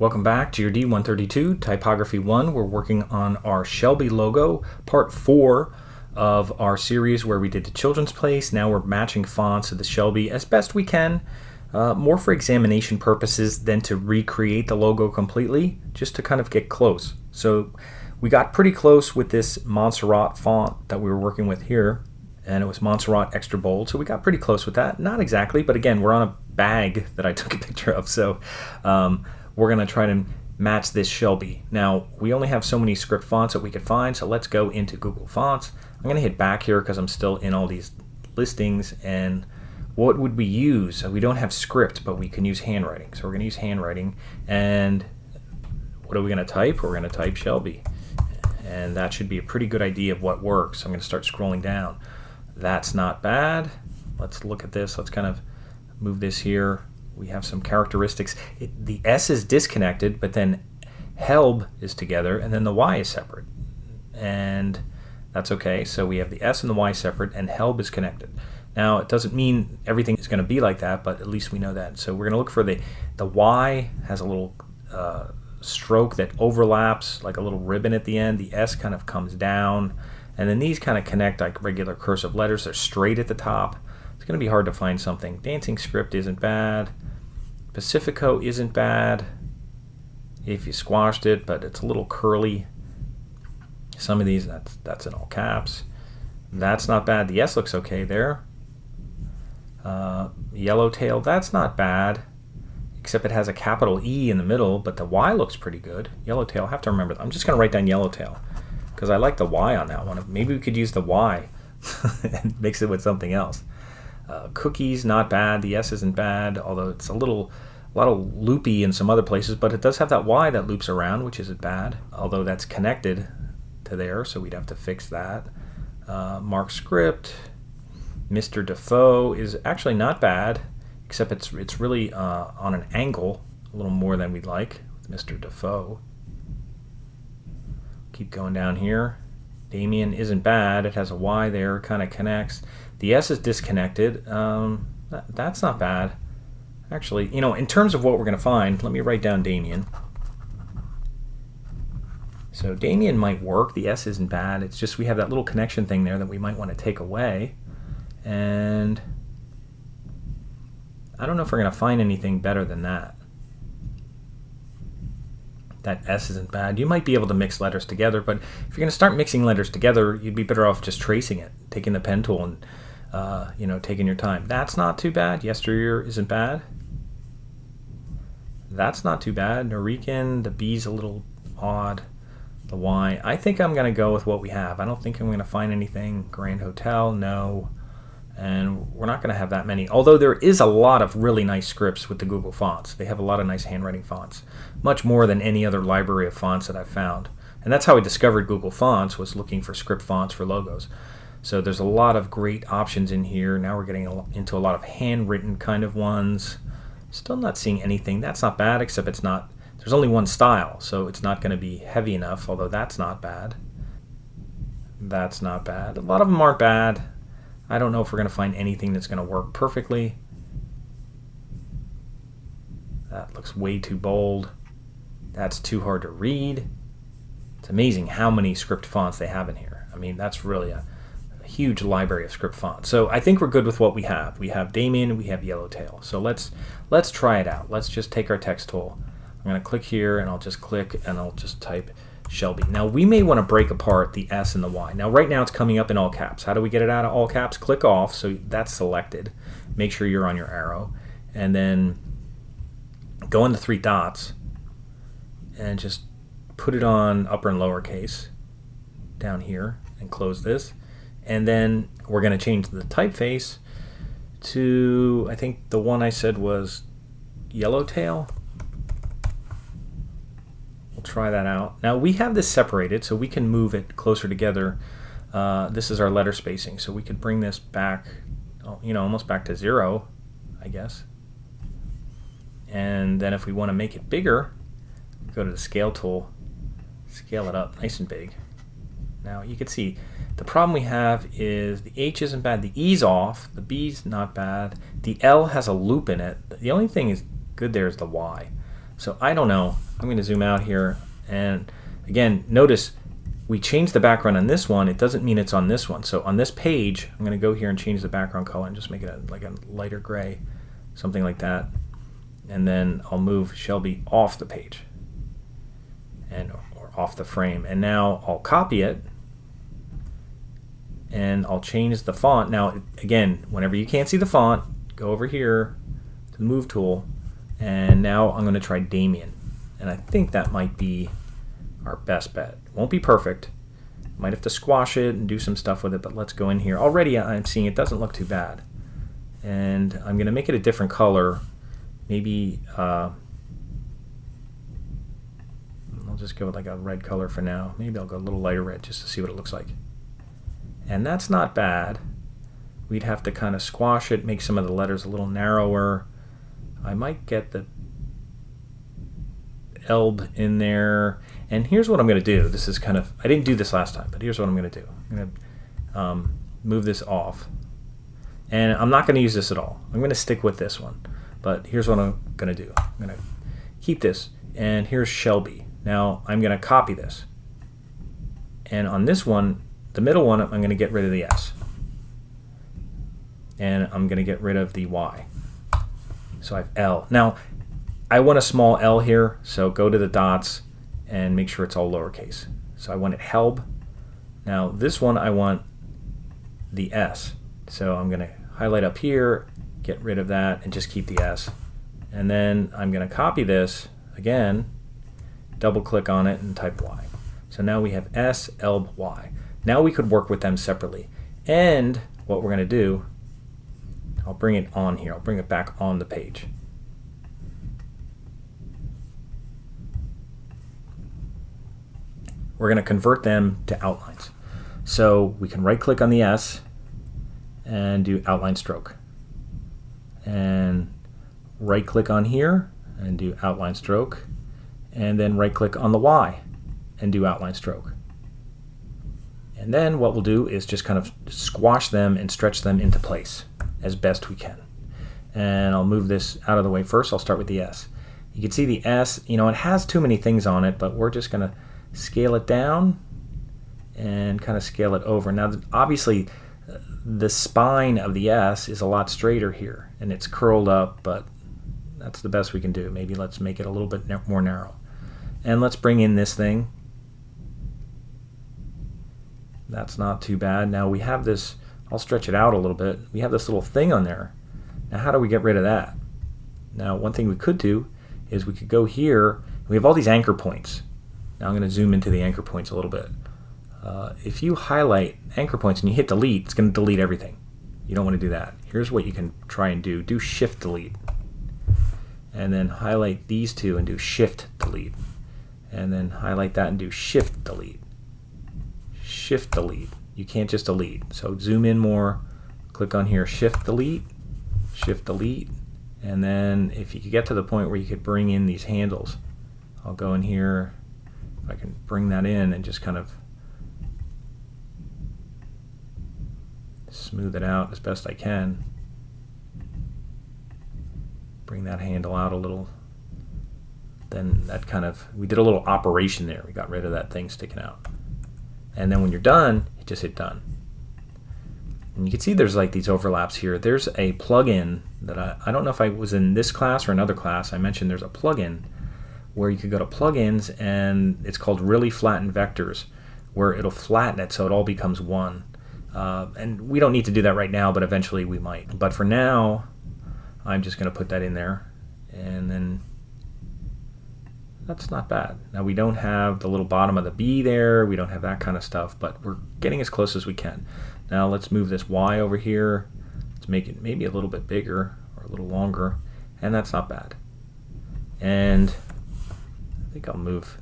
Welcome back to your D132 Typography 1. We're working on our Shelby logo, part 4 of our series where we did the Children's Place. Now we're matching fonts to the Shelby as best we can, more for examination purposes than to recreate the logo completely, just to kind of get close. So we got pretty close with this Montserrat font that we were working with here, and it was Montserrat extra bold, so we got pretty close with that. Not exactly, but again, we're on a bag that I took a picture of, so we're going to try to match this Shelby. Now, we only have so many script fonts that we could find, so let's go into Google Fonts. I'm going to hit back here because I'm still in all these listings, and what would we use? We don't have script, but we can use handwriting. So we're going to use handwriting, and what are we going to type? We're going to type Shelby, and that should be a pretty good idea of what works. I'm going to start scrolling down. That's not bad. Let's look at this. Let's kind of move this here. We have some characteristics. The S is disconnected, but then Helb is together, and then the Y is separate. And that's okay. So we have the S and the Y separate, and Helb is connected. Now, it doesn't mean everything is going to be like that, but at least we know that. So we're going to look for the Y has a little stroke that overlaps, like a little ribbon at the end. The S kind of comes down, and then these kind of connect like regular cursive letters. They're straight at the top. It's going to be hard to find something. Dancing Script isn't bad. Pacifico isn't bad if you squashed it, but it's a little curly. Some of these, that's in all caps. That's not bad. The S looks okay there. Yellowtail, that's not bad, except it has a capital E in the middle, but the Y looks pretty good. Yellowtail, I have to remember. I'm just going to write down Yellowtail because I like the Y on that one. Maybe we could use the Y and mix it with something else. Cookies, not bad. The S isn't bad, although it's a lot of loopy in some other places, but it does have that Y that loops around, which isn't bad, although that's connected to there, so we'd have to fix that. Mark Script, Mr. Defoe is actually not bad, except it's really on an angle, a little more than we'd like with Mr. Defoe. Keep going down here. Damien isn't bad. It has a Y there, kind of connects. The S is disconnected. That's not bad. Actually, in terms of what we're going to find, let me write down Damien. So Damien might work. The S isn't bad. It's just we have that little connection thing there that we might want to take away. And I don't know if we're going to find anything better than that. That S isn't bad. You might be able to mix letters together, but if you're going to start mixing letters together, you'd be better off just tracing it, taking the pen tool and taking your time. That's not too bad. Yesteryear isn't bad. That's not too bad. Norican, the B's a little odd. The Y, I think I'm going to go with what we have. I don't think I'm going to find anything. Grand Hotel, no. And we're not going to have that many. Although there is a lot of really nice scripts with the Google fonts. They have a lot of nice handwriting fonts. Much more than any other library of fonts that I've found. And that's how I discovered Google Fonts, was looking for script fonts for logos. So there's a lot of great options in here. Now we're getting into a lot of handwritten kind of ones. Still not seeing anything. That's not bad, except it's not, there's only one style, so it's not going to be heavy enough, although that's not bad. That's not bad. A lot of them aren't bad. I don't know if we're going to find anything that's going to work perfectly. That looks way too bold. That's too hard to read. It's amazing how many script fonts they have in here. I mean, that's really a huge library of script fonts. So I think we're good with what we have. We have Damien, we have Yellowtail. So let's try it out. Let's just take our text tool. I'm going to click here, and I'll just click, and I'll just type Shelby. Now we may want to break apart the S and the Y. Now right now it's coming up in all caps. How do we get it out of all caps? Click off, so that's selected. Make sure you're on your arrow, and then go in the three dots and just put it on upper and lower case down here and close this. And then we're going to change the typeface to, I think the one I said was Yellowtail. We'll try that out. Now we have this separated, so we can move it closer together. This is our letter spacing, so we could bring this back, almost back to 0, I guess. And then if we want to make it bigger, go to the scale tool, scale it up nice and big. Now you can see the problem we have is the H isn't bad, the E's off, the B's not bad, the L has a loop in it. The only thing is good there is the Y. So I don't know. I'm going to zoom out here, and again, notice we changed the background on this one. It doesn't mean it's on this one. So on this page, I'm going to go here and change the background color and just make it like a lighter gray, something like that. And then I'll move Shelby off the page or off the frame. And now I'll copy it and I'll change the font. Now again, whenever you can't see the font, go over here to the move tool, and now I'm going to try Damien. And I think that might be our best bet. It won't be perfect. Might have to squash it and do some stuff with it, but let's go in here. Already I'm seeing it doesn't look too bad. And I'm going to make it a different color. Maybe I'll just go with like a red color for now. Maybe I'll go a little lighter red just to see what it looks like. And that's not bad. We'd have to kind of squash it, make some of the letters a little narrower. I might get the elb in there. And here's what I'm going to do. This is kind of, I didn't do this last time, but here's what I'm going to do. I'm going to move this off. And I'm not going to use this at all. I'm going to stick with this one. But here's what I'm going to do. I'm going to keep this. And here's Shelby. Now I'm going to copy this. And on this one, the middle one, I'm going to get rid of the S. And I'm going to get rid of the Y. So I have L. Now, I want a small L here, so go to the dots and make sure it's all lowercase. So I want it Helb. Now this one I want the S. So I'm going to highlight up here, get rid of that, and just keep the S. And then I'm going to copy this again, double click on it, and type Y. So now we have S, Elb, Y. Now we could work with them separately. And what we're going to do, I'll bring it on here. I'll bring it back on the page. We're going to convert them to outlines. So we can right click on the S and do outline stroke. And right click on here and do outline stroke. And then right click on the Y and do outline stroke. And then what we'll do is just kind of squash them and stretch them into place as best we can. And I'll move this out of the way first. I'll start with the S. You can see the S, you know, it has too many things on it, but we're just going to scale it down and kind of scale it over. Now, obviously, the spine of the S is a lot straighter here, and it's curled up, but that's the best we can do. Maybe let's make it a little bit more narrow. And let's bring in this thing. That's not too bad. Now we have this, I'll stretch it out a little bit. We have this little thing on there. Now how do we get rid of that? Now one thing we could do is we could go here. We have all these anchor points. Now I'm going to zoom into the anchor points a little bit. If you highlight anchor points and you hit delete, it's going to delete everything. You don't want to do that. Here's what you can try and do. Do shift delete. And then highlight these two and do shift delete. And then highlight that and do shift delete. Shift delete. You can't just delete. So zoom in more, click on here, shift delete, and then if you could get to the point where you could bring in these handles, I'll go in here, if I can bring that in and just kind of smooth it out as best I can. Bring that handle out a little. Then that kind of, we did a little operation there. We got rid of that thing sticking out. And then when you're done, you just hit done. And you can see there's like these overlaps here. There's a plugin that I don't know if I was in this class or another class. I mentioned there's a plugin where you could go to plugins, and it's called Really Flattened Vectors, where it'll flatten it so it all becomes one. And we don't need to do that right now, but eventually we might. But for now, I'm just going to put that in there, and then that's not bad. Now we don't have the little bottom of the B there, we don't have that kind of stuff, but we're getting as close as we can. Now let's move this Y over here. Let's make it maybe a little bit bigger or a little longer, and that's not bad. And I think I'll move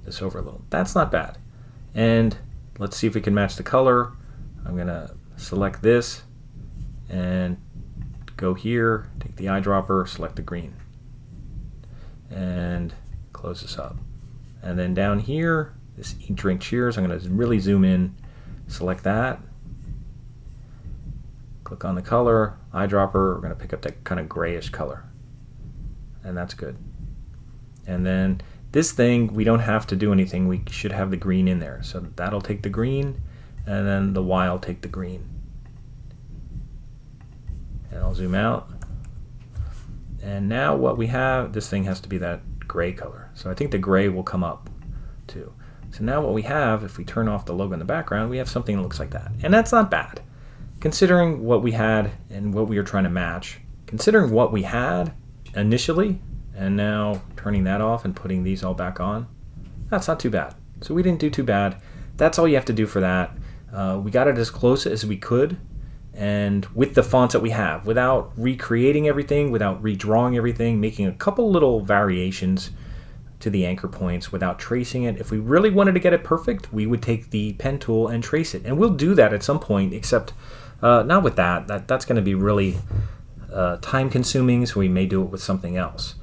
this over a little. That's not bad. And let's see if we can match the color. I'm gonna select this and go here, take the eyedropper, select the green, and close this up. And then down here, this Eat Drink Cheers, I'm going to really zoom in, select that, click on the color, eyedropper, we're going to pick up that kind of grayish color, and that's good. And then this thing, we don't have to do anything. We should have the green in there. So that'll take the green, and then the Y will take the green. And I'll zoom out. And now what we have, this thing has to be that gray color. So I think the gray will come up too. So now what we have, if we turn off the logo in the background, we have something that looks like that. And that's not bad, considering what we had and what we were trying to match. Considering what we had initially, and now turning that off and putting these all back on, that's not too bad. So we didn't do too bad. That's all you have to do for that. We got it as close as we could, and with the fonts that we have, without recreating everything, without redrawing everything, making a couple little variations to the anchor points without tracing it. If we really wanted to get it perfect, we would take the pen tool and trace it. And we'll do that at some point, except not with that. That's going to be really time consuming, so we may do it with something else.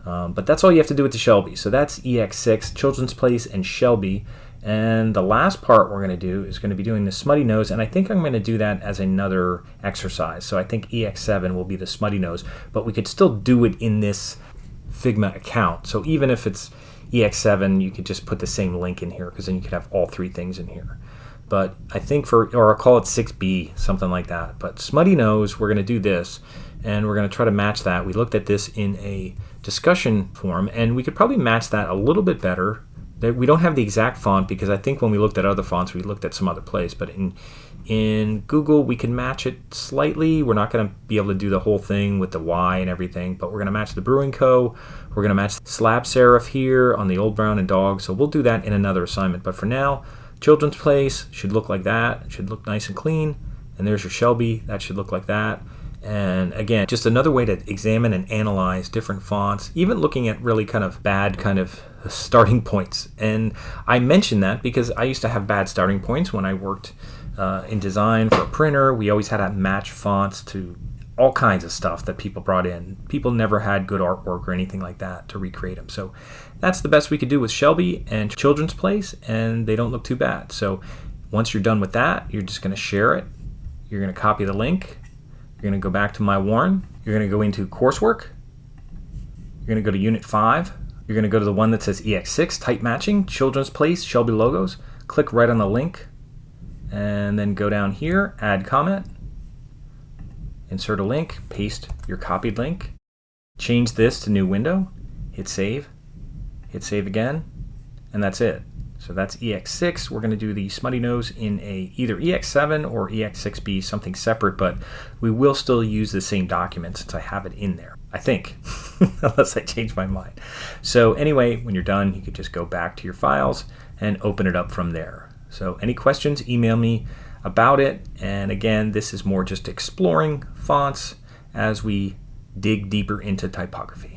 But that's all you have to do with the Shelby. So that's ex6, Children's Place, and Shelby. And the last part we're going to do is going to be doing the smutty nose, and I think I'm going to do that as another exercise. So I think ex7 will be the smutty nose, but we could still do it in this Figma account. So even if it's ex7, you could just put the same link in here, because then you could have all three things in here. But I think or I'll call it 6B, something like that. But smutty nose, we're going to do this, and we're going to try to match that. We looked at this in a discussion forum, and we could probably match that a little bit better. We don't have the exact font, because I think when we looked at other fonts, we looked at some other place. But in Google, we can match it slightly. We're not going to be able to do the whole thing with the Y and everything, but we're going to match the Brewing Co. We're going to match slab serif here on the Old Brown and Dog. So we'll do that in another assignment. But for now, Children's Place should look like that. It should look nice and clean. And there's your Shelby. That should look like that. And again, just another way to examine and analyze different fonts, even looking at really kind of bad kind of starting points. And I mention that because I used to have bad starting points when I worked in design for a printer. We always had to match fonts to all kinds of stuff that people brought in. People never had good artwork or anything like that to recreate them. So that's the best we could do with Shelby and Children's Place, and they don't look too bad. So once you're done with that, you're just going to share it. You're going to copy the link. You're going to go back to My Warren. You're going to go into Coursework. You're going to go to Unit 5. You're going to go to the one that says ex6, Type Matching, Children's Place, Shelby Logos. Click right on the link, and then go down here, Add Comment, insert a link, paste your copied link, change this to New Window, hit Save again, and that's it. So that's ex6. We're going to do the smutty nose in either ex7 or ex6b, something separate, but we will still use the same document since I have it in there, I think, unless I change my mind. So anyway, when you're done, you could just go back to your files and open it up from there. So any questions, email me about it. And again, this is more just exploring fonts as we dig deeper into typography.